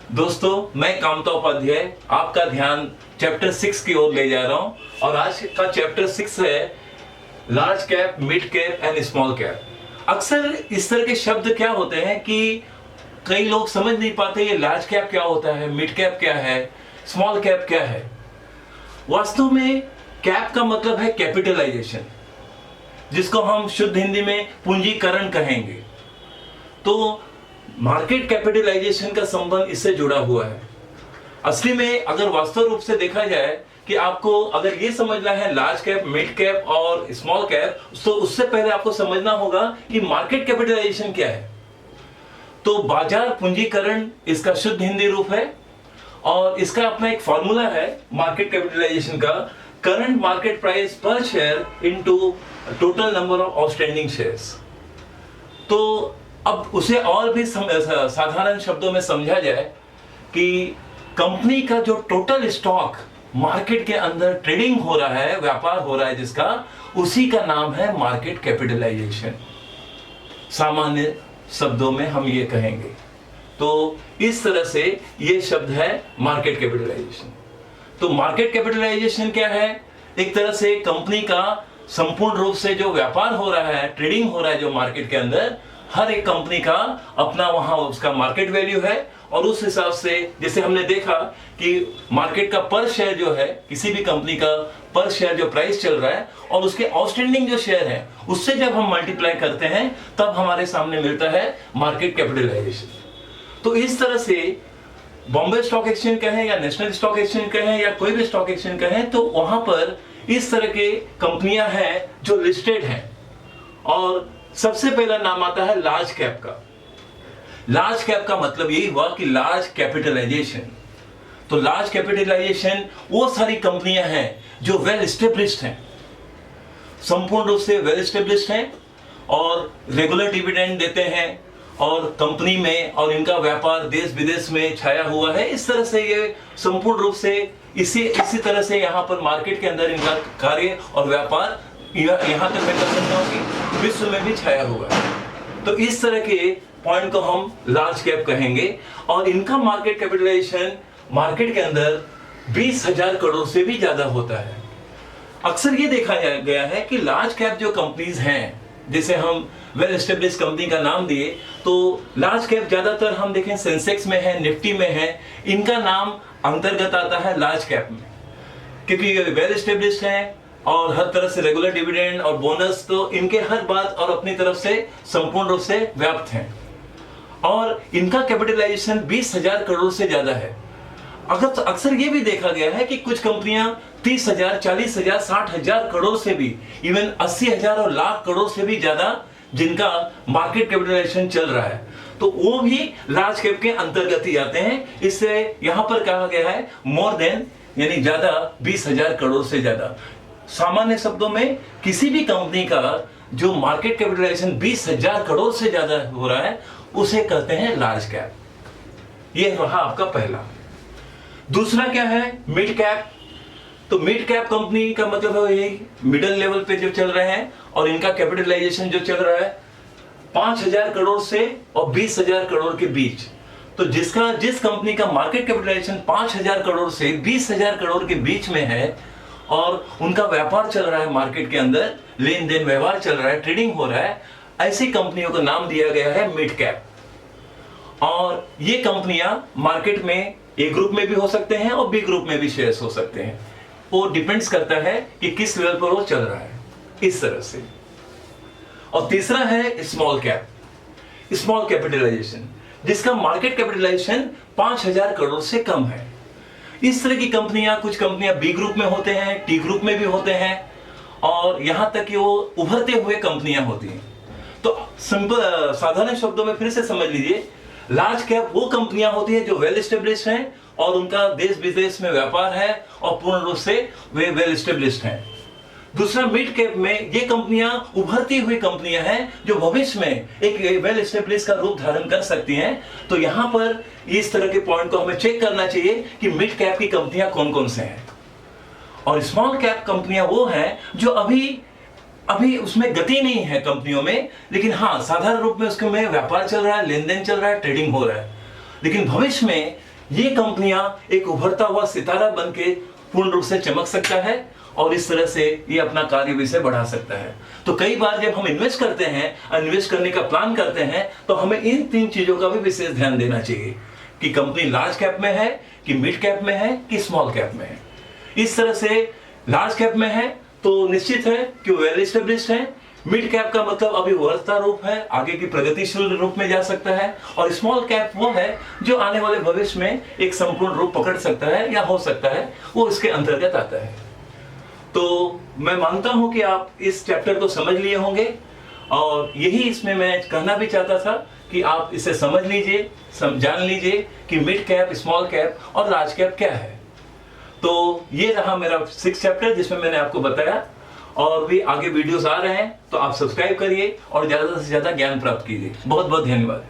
दोस्तों, मैं कामता उपाध्याय आपका ध्यान चैप्टर 6 की ओर ले जा रहा हूं और आज का चैप्टर 6 है large cap, mid cap and small cap. अक्सर इस तरह के शब्द क्या होते हैं कि कई लोग समझ नहीं पाते ये लार्ज कैप क्या होता है, मिड कैप क्या है, स्मॉल कैप क्या है। वास्तव में कैप का मतलब है कैपिटलाइजेशन, जिसको हम शुद्ध हिंदी में पूंजीकरण कहेंगे। तो मार्केट कैपिटलाइजेशन का संबंध इससे जुड़ा हुआ है। असली में अगर वास्तव रूप से देखा जाए कि आपको अगर ये समझना है लार्ज कैप, मिड कैप और स्मॉल कैप, तो उससे पहले आपको समझना होगा कि मार्केट कैपिटलाइजेशन क्या है। तो बाजार पूंजीकरण इसका शुद्ध हिंदी रूप है और इसका अपना एक फॉर्मूला है मार्केट कैपिटलाइजेशन का, करंट मार्केट प्राइस पर share into total number of outstanding shares. तो अब उसे और भी साधारण शब्दों में समझा जाए कि कंपनी का जो टोटल स्टॉक मार्केट के अंदर ट्रेडिंग हो रहा है, व्यापार हो रहा है जिसका, उसी का नाम है मार्केट कैपिटलाइजेशन। सामान्य शब्दों में हम ये कहेंगे। तो इस तरह से ये शब्द है मार्केट कैपिटलाइजेशन। तो मार्केट कैपिटलाइजेशन क्या है? एक तरह से कंपनी का संपूर्ण रूप से जो व्यापार हो रहा है, ट्रेडिंग हो रहा है जो मार्केट के अंदर, हर एक कंपनी का अपना वहां उसका मार्केट वैल्यू है और उस हिसाब से जैसे हमने देखा कि मार्केट का पर शेयर जो है, किसी भी कंपनी का पर शेयर जो प्राइस चल रहा है और उसके आउटस्टैंडिंग जो शेयर है उससे जब हम मल्टीप्लाई करते हैं तब हमारे सामने मिलता है मार्केट कैपिटलाइजेशन। तो इस तरह से बॉम्बे स्टॉक एक्सचेंज कहें या नेशनल स्टॉक एक्सचेंज कहें या कोई भी स्टॉक एक्सचेंज कहें, तो वहां पर इस तरह के कंपनियां हैं जो लिस्टेड हैं और सबसे पहला नाम आता है लार्ज कैप का। लार्ज कैप का मतलब यही हुआ कि लार्ज कैपिटलाइजेशन। तो लार्ज कैपिटलाइजेशन वो सारी कंपनियां हैं जो वेल एस्टेब्लिश्ड हैं, संपूर्ण रूप से वेल एस्टेब्लिश्ड हैं और रेगुलर डिविडेंड देते हैं और कंपनी में और इनका व्यापार देश विदेश में छाया हुआ है। इस तरह से ये संपूर्ण रूप से इसी तरह से यहाँ पर मार्केट के अंदर इनका कार्य और व्यापार यहां तक मैं कर सकता हूं कि विश्व में भी छाया हुआ है। तो इस तरह के पॉइंट को हम लार्ज कैप कहेंगे और इनका मार्केट कैपिटलाइजेशन मार्केट के अंदर 20,000 करोड़ से भी ज्यादा होता है। अक्सर ये देखा गया है कि लार्ज कैप जो कंपनीज हैं, जैसे हम वेल एस्टेब्लिश्ड कंपनी का नाम दिए, तो लार्ज कैप ज्यादातर हम देखें सेंसेक्स में है, निफ्टी में है, इनका नाम अंतर्गत आता है लार्ज कैप में, क्योंकि ये वेल एस्टेब्लिश्ड है और हर तरह से रेगुलर डिविडेंड और बोनस, तो इनके हर बात और अपनी तरफ से संपूर्ण रूप से व्याप्त हैं और इनका कैपिटलाइजेशन 20,000 करोड़ से ज्यादा है। अक्सर ये भी देखा गया है कि कुछ कंपनियां 30,000, 40,000, 60,000 करोड़ से भी, इवन 80,000 और लाख करोड़ से भी ज्यादा जिनका मार्केट कैपिटलाइजेशन चल रहा है, तो वो भी लार्ज कैप के अंतर्गत ही आते हैं। इससे यहां पर कहा गया है मोर देन, यानी ज्यादा, 20,000 करोड़ से ज्यादा। सामान्य शब्दों में किसी भी कंपनी का जो मार्केट कैपिटलाइजेशन 20,000 करोड़ से ज्यादा हो रहा है उसे कहते हैं लार्ज कैप। यह रहा आपका पहला। दूसरा क्या है? Mid cap. तो मिड कैप कंपनी का मतलब है यही मिडिल लेवल पे जो चल रहे हैं और इनका कैपिटलाइजेशन जो चल रहा है 5,000 करोड़ से और 20,000 करोड़ के बीच। तो जिस कंपनी का मार्केट कैपिटलाइजेशन 5,000 करोड़ से 20,000 करोड़ के बीच में है और उनका व्यापार चल रहा है मार्केट के अंदर, लेन देन व्यवहार चल रहा है, ट्रेडिंग हो रहा है, ऐसी कंपनियों का नाम दिया गया है मिड कैप। और ये कंपनियां मार्केट में ए ग्रुप में भी हो सकते हैं और बी ग्रुप में भी शेयर्स हो सकते हैं। वो डिपेंड्स करता है कि किस लेवल पर वो चल रहा है, इस तरह से। और तीसरा है स्मॉल कैप, स्मॉल कैपिटलाइजेशन, जिसका मार्केट कैपिटलाइजेशन 5,000 करोड़ से कम है। इस तरह की कंपनियां, कुछ कंपनियां बी ग्रुप में होते हैं, टी ग्रुप में भी होते हैं और यहां तक कि वो उभरते हुए कंपनियां होती हैं। तो सिंपल साधारण शब्दों में फिर से समझ लीजिए, लार्ज कैप वो कंपनियां होती हैं जो वेल एस्टेब्लिश्ड हैं और उनका देश विदेश में व्यापार है और पूर्ण रूप से वे वेल एस्टेब्लिश्ड हैं। दूसरा मिड कैप में ये कंपनियां उभरती हुई कंपनियां हैं जो भविष्य में एक वेल एस्टेब्लिश्ड का रूप धारण कर सकती हैं। तो यहां पर इस तरह के पॉइंट को हमें चेक करना चाहिए कि मिड कैप की कंपनियां कौन कौन से हैं और स्मॉल कैप कंपनियां वो हैं जो अभी उसमें गति नहीं है कंपनियों में, लेकिन हाँ साधारण रूप में उसके में व्यापार चल रहा है, लेन देन चल रहा है, ट्रेडिंग हो रहा है, लेकिन भविष्य में ये कंपनियां एक उभरता हुआ सितारा बन के पूर्ण रूप से चमक सकता है और इस तरह से ये अपना कार्य विषय बढ़ा सकता है। तो कई बार जब हम इन्वेस्ट करते हैं, इन्वेस्ट करने का प्लान करते हैं, तो हमें इन 3 चीजों का भी विशेष ध्यान देना चाहिए कि कंपनी लार्ज कैप में है कि मिड कैप में है कि स्मॉल कैप में है। इस तरह से लार्ज कैप में है तो निश्चित है कि वो वेल एस्टेब्लिश्ड है। मिड कैप का मतलब अभी उभरता रूप है, आगे की प्रगतिशील रूप में जा सकता है। और स्मॉल कैप वो है जो आने वाले भविष्य में एक संपूर्ण रूप पकड़ सकता है या हो सकता है, वो इसके अंतर्गत आता है। तो मैं मानता हूं कि आप इस चैप्टर को समझ लिए होंगे और यही इसमें मैं कहना भी चाहता था कि आप इसे समझ लीजिए, जान लीजिए कि मिड कैप, स्मॉल कैप और लार्ज कैप क्या है। तो ये रहा मेरा 6 चैप्टर जिसमें मैंने आपको बताया, और भी आगे वीडियोस आ रहे हैं तो आप सब्सक्राइब करिए और ज्यादा से ज्यादा ज्ञान प्राप्त कीजिए। बहुत बहुत धन्यवाद।